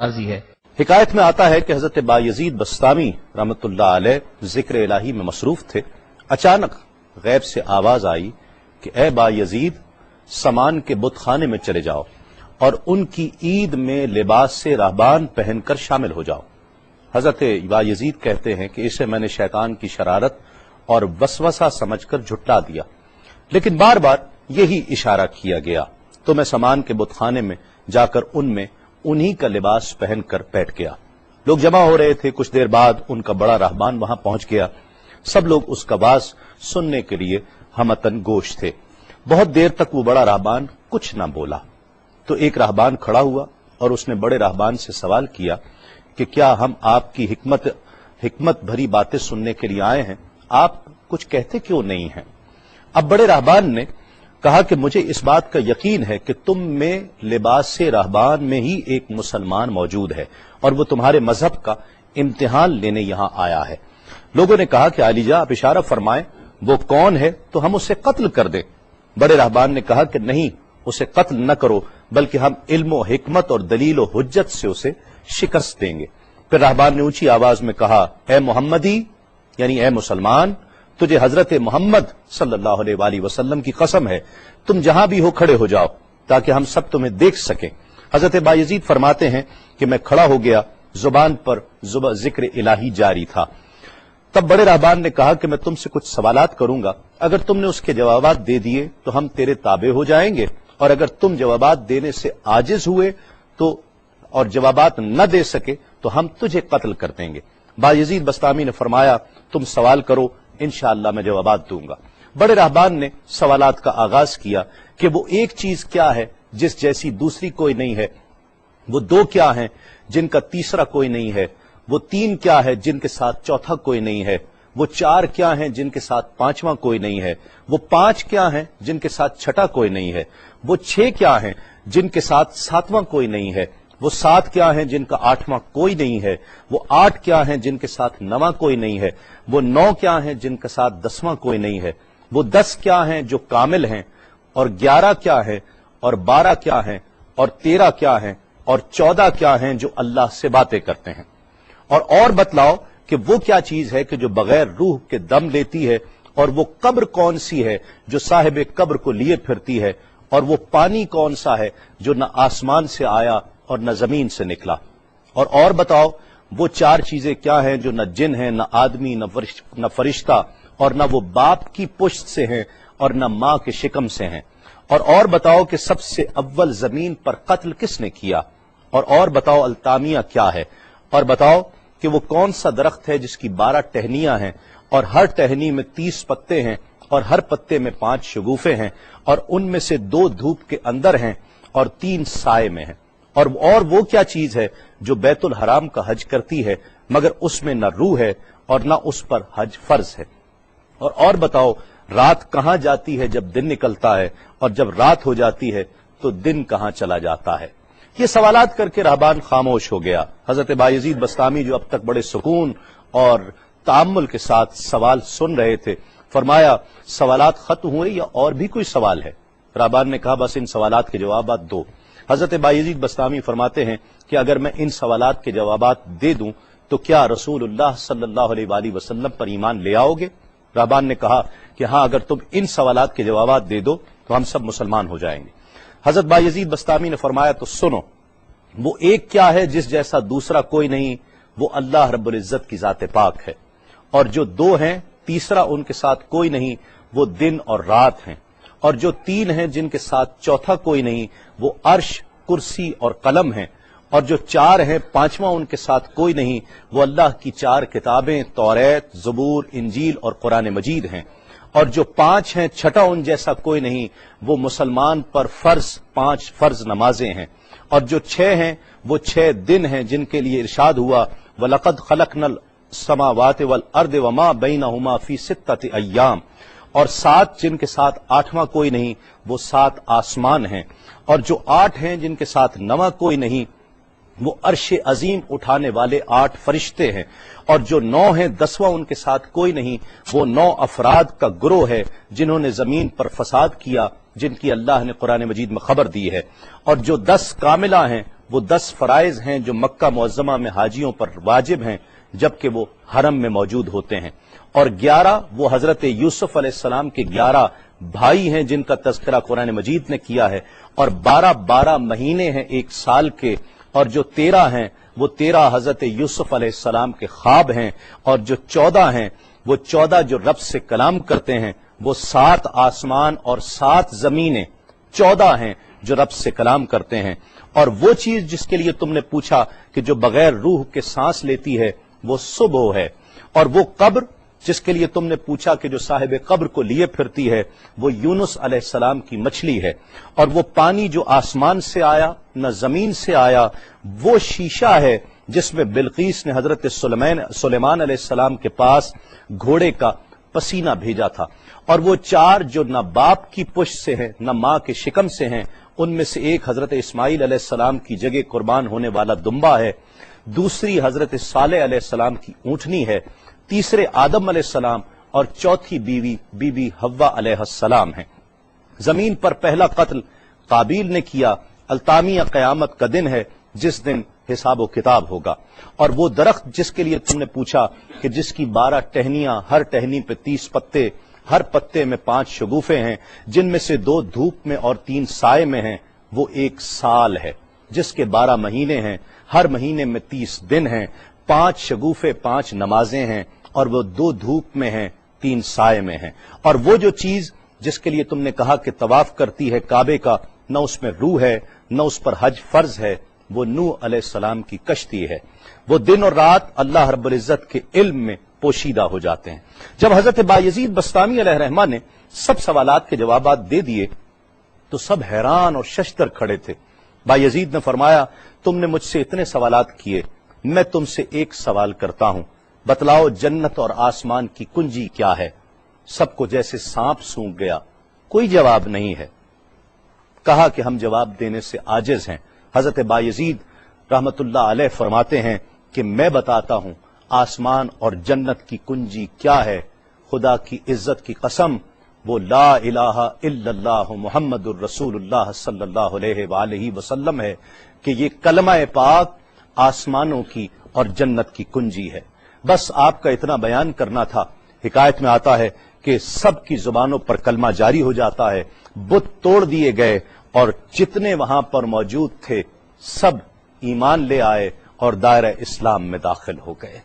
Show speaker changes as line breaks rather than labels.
راضی ہے۔
حکایت میں آتا ہے کہ حضرت بایزید بستامی رحمۃ اللہ علیہ ذکر الہی میں مصروف تھے، اچانک غیب سے آواز آئی کہ اے بایزید، سامان کے بت خانے میں چلے جاؤ اور ان کی عید میں لباس سے راہبان پہن کر شامل ہو جاؤ۔ حضرت بایزید کہتے ہیں کہ اسے میں نے شیطان کی شرارت اور وسوسہ سمجھ کر جھٹلا دیا، لیکن بار بار یہی اشارہ کیا گیا تو میں سامان کے بت خانے میں جا کر ان میں انہی کا لباس پہن کر بیٹھ گیا۔ لوگ جمع ہو رہے تھے، کچھ دیر بعد ان کا بڑا راہبان وہاں پہنچ گیا۔ سب لوگ اس کا باز سننے کے لیے ہمتن گوش تھے۔ بہت دیر تک وہ بڑا راہبان کچھ نہ بولا تو ایک راہبان کھڑا ہوا اور اس نے بڑے راہبان سے سوال کیا کہ کیا ہم آپ کی حکمت بھری باتیں سننے کے لیے آئے ہیں، آپ کچھ کہتے کیوں نہیں ہیں؟ اب بڑے راہبان نے کہا کہ مجھے اس بات کا یقین ہے کہ تم میں لباس سے راہبان میں ہی ایک مسلمان موجود ہے اور وہ تمہارے مذہب کا امتحان لینے یہاں آیا ہے۔ لوگوں نے کہا کہ علی جاں آپ اشارہ فرمائیں، وہ کون ہے تو ہم اسے قتل کر دیں۔ بڑے راہبان نے کہا کہ نہیں، اسے قتل نہ کرو، بلکہ ہم علم و حکمت اور دلیل و حجت سے اسے شکست دیں گے۔ پھر راہبان نے اونچی آواز میں کہا، اے محمدی، یعنی اے مسلمان، تجھے حضرت محمد صلی اللہ علیہ وآلہ وسلم کی قسم ہے، تم جہاں بھی ہو کھڑے ہو جاؤ تاکہ ہم سب تمہیں دیکھ سکیں۔ حضرت بایزید فرماتے ہیں کہ میں کھڑا ہو گیا، زبان پر ذکر الہی جاری تھا۔ تب بڑے راہبان نے کہا کہ میں تم سے کچھ سوالات کروں گا، اگر تم نے اس کے جوابات دے دیے تو ہم تیرے تابع ہو جائیں گے، اور اگر تم جوابات دینے سے عاجز ہوئے تو اور جوابات نہ دے سکے تو ہم تجھے قتل کر دیں گے۔ بایزید بستامی نے فرمایا، تم سوال کرو، انشاءاللہ میں جوابات دوں گا۔ بڑے راہبان نے سوالات کا آغاز کیا کہ وہ ایک چیز کیا ہے جس جیسی دوسری کوئی نہیں ہے، وہ دو کیا ہیں جن کا تیسرا کوئی نہیں ہے، وہ تین کیا ہے جن کے ساتھ چوتھا کوئی نہیں ہے، وہ چار کیا ہیں جن کے ساتھ پانچواں کوئی نہیں ہے، وہ پانچ کیا ہیں جن کے ساتھ چھٹا کوئی نہیں ہے، وہ چھ کیا ہیں جن کے ساتھ ساتواں کوئی نہیں ہے، وہ سات کیا ہیں جن کا آٹھواں کوئی نہیں ہے، وہ آٹھ کیا ہیں جن کے ساتھ نواں کوئی نہیں ہے، وہ نو کیا ہیں جن کے ساتھ دسواں کوئی نہیں ہے، وہ 10 کیا ہیں جو کامل ہیں، اور 11 کیا ہیں، اور 12 کیا ہیں، اور 13 کیا ہیں، اور 14 کیا ہیں جو اللہ سے باتیں کرتے ہیں۔ اور بتلاؤ کہ وہ کیا چیز ہے کہ جو بغیر روح کے دم لیتی ہے، اور وہ قبر کون سی ہے جو صاحب قبر کو لیے پھرتی ہے، اور وہ پانی کون سا ہے جو نہ آسمان سے آیا اور نہ زمین سے نکلا۔ اور بتاؤ وہ چار چیزیں کیا ہیں جو نہ جن ہیں، نہ آدمی، نہ فرشتہ، اور نہ وہ باپ کی پشت سے ہیں اور نہ ماں کے شکم سے ہیں۔ اور بتاؤ کہ سب سے اول زمین پر قتل کس نے کیا، اور بتاؤ التامیہ کیا ہے، اور بتاؤ کہ وہ کون سا درخت ہے جس کی 12 ٹہنیاں ہیں اور ہر ٹہنی میں 30 پتے ہیں اور ہر پتے میں 5 شگوفے ہیں، اور ان میں سے 2 دھوپ کے اندر ہیں اور 3 سائے میں ہیں۔ اور وہ کیا چیز ہے جو بیت الحرام کا حج کرتی ہے مگر اس میں نہ روح ہے اور نہ اس پر حج فرض ہے۔ اور بتاؤ رات کہاں جاتی ہے جب دن نکلتا ہے، اور جب رات ہو جاتی ہے تو دن کہاں چلا جاتا ہے۔ یہ سوالات کر کے راہبان خاموش ہو گیا۔ حضرت بایزید بستامی جو اب تک بڑے سکون اور تأمل کے ساتھ سوال سن رہے تھے، فرمایا، سوالات ختم ہوئے یا اور بھی کوئی سوال ہے؟ راہبان نے کہا، بس ان سوالات کے جوابات دو۔ حضرت بایزید بستامی فرماتے ہیں کہ اگر میں ان سوالات کے جوابات دے دوں تو کیا رسول اللہ صلی اللہ علیہ وآلہ وسلم پر ایمان لے آؤ گے؟ راہبان نے کہا کہ ہاں، اگر تم ان سوالات کے جوابات دے دو تو ہم سب مسلمان ہو جائیں گے۔ حضرت بایزید بستامی نے فرمایا، تو سنو، وہ ایک کیا ہے جس جیسا دوسرا کوئی نہیں، وہ اللہ رب العزت کی ذات پاک ہے، اور جو 2 ہیں تیسرا ان کے ساتھ کوئی نہیں، وہ دن اور رات ہیں، اور جو 3 ہیں جن کے ساتھ چوتھا کوئی نہیں، وہ عرش، کرسی اور قلم ہیں، اور جو 4 ہیں 5واں ان کے ساتھ کوئی نہیں، وہ اللہ کی 4 کتابیں توریت، زبور، انجیل اور قرآن مجید ہیں، اور جو 5 ہیں چھٹا ان جیسا کوئی نہیں، وہ مسلمان پر فرض 5 فرض نمازیں ہیں، اور جو 6 ہیں وہ 6 دن ہیں جن کے لیے ارشاد ہوا، وَلَقَدْ خَلَقْنَا السَّمَاوَاتِ وَالْأَرْضَ وَمَا بَيْنَهُمَا فِي 6 أَيَّامٍ، اور 7 جن کے ساتھ 8واں کوئی نہیں، وہ 7 آسمان ہیں، اور جو 8 ہیں جن کے ساتھ 9واں کوئی نہیں، وہ عرش عظیم اٹھانے والے 8 فرشتے ہیں، اور جو 9 ہیں 10واں ان کے ساتھ کوئی نہیں، وہ 9 افراد کا گروہ ہے جنہوں نے زمین پر فساد کیا، جن کی اللہ نے قرآن مجید میں خبر دی ہے، اور جو 10 کاملہ ہیں وہ 10 فرائض ہیں جو مکہ معظمہ میں حاجیوں پر واجب ہیں جبکہ وہ حرم میں موجود ہوتے ہیں، اور 11 وہ حضرت یوسف علیہ السلام کے 11 بھائی ہیں جن کا تذکرہ قرآن مجید نے کیا ہے، اور 12 مہینے ہیں ایک سال کے، اور جو 13 ہیں وہ 13 حضرت یوسف علیہ السلام کے خواب ہیں، اور جو 14 ہیں وہ 14 جو رب سے کلام کرتے ہیں، وہ 7 آسمان اور 7 زمینیں 14 ہیں جو رب سے کلام کرتے ہیں، اور وہ چیز جس کے لیے تم نے پوچھا کہ جو بغیر روح کے سانس لیتی ہے وہ صبح ہے، اور وہ قبر جس کے لیے تم نے پوچھا کہ جو صاحب قبر کو لیے پھرتی ہے وہ یونس علیہ السلام کی مچھلی ہے، اور وہ پانی جو آسمان سے آیا نہ زمین سے آیا وہ شیشہ ہے جس میں بلقیس نے حضرت سلیمان علیہ السلام کے پاس گھوڑے کا پسینہ بھیجا تھا، اور وہ 4 جو نہ باپ کی پشت سے ہیں نہ ماں کے شکم سے ہیں، ان میں سے ایک حضرت اسماعیل علیہ السلام کی جگہ قربان ہونے والا دمبا ہے، دوسری حضرت صالح علیہ السلام کی اونٹنی ہے، تیسرے آدم علیہ السلام، اور چوتھی بیوی بی بی حوا علیہ السلام ہیں۔ زمین پر پہلا قتل قابیل نے کیا، التامیہ قیامت کا دن ہے جس دن حساب و کتاب ہوگا، اور وہ درخت جس کے لیے تم نے پوچھا کہ جس کی 12 ٹہنیاں، ہر ٹہنی پہ 30 پتے، ہر پتے میں 5 شگوفے ہیں جن میں سے 2 دھوپ میں اور 3 سائے میں ہیں، وہ 1 سال ہے جس کے 12 مہینے ہیں، ہر مہینے میں 30 دن ہیں، 5 شگوفے 5 نمازیں ہیں، اور وہ 2 دھوپ میں ہیں 3 سائے میں ہیں، اور وہ جو چیز جس کے لیے تم نے کہا کہ طواف کرتی ہے کعبے کا، نہ اس میں روح ہے نہ اس پر حج فرض ہے، وہ نوح علیہ السلام کی کشتی ہے، وہ دن اور رات اللہ رب العزت کے علم میں پوشیدہ ہو جاتے ہیں۔ جب حضرت بایزید بسطامی علیہ الرحمہ نے سب سوالات کے جوابات دے دیے تو سب حیران اور ششدر کھڑے تھے۔ بایزید نے فرمایا تم نے مجھ سے اتنے سوالات کیے، میں تم سے ایک سوال کرتا ہوں، بتلاؤ جنت اور آسمان کی کنجی کیا ہے؟ سب کو جیسے سانپ سونگھ گیا، کوئی جواب نہیں ہے۔ کہا کہ ہم جواب دینے سے عاجز ہیں۔ حضرت بایزید رحمت اللہ علیہ فرماتے ہیں کہ میں بتاتا ہوں آسمان اور جنت کی کنجی کیا ہے، خدا کی عزت کی قسم وہ لا الہ الا اللہ محمد الرسول اللہ صلی اللہ علیہ وآلہ وسلم ہے کہ یہ کلمہ پاک آسمانوں کی اور جنت کی کنجی ہے۔ بس آپ کا اتنا بیان کرنا تھا۔ حکایت میں آتا ہے کہ سب کی زبانوں پر کلمہ جاری ہو جاتا ہے، بت توڑ دیے گئے، اور جتنے وہاں پر موجود تھے سب ایمان لے آئے اور دائرہ اسلام میں داخل ہو گئے۔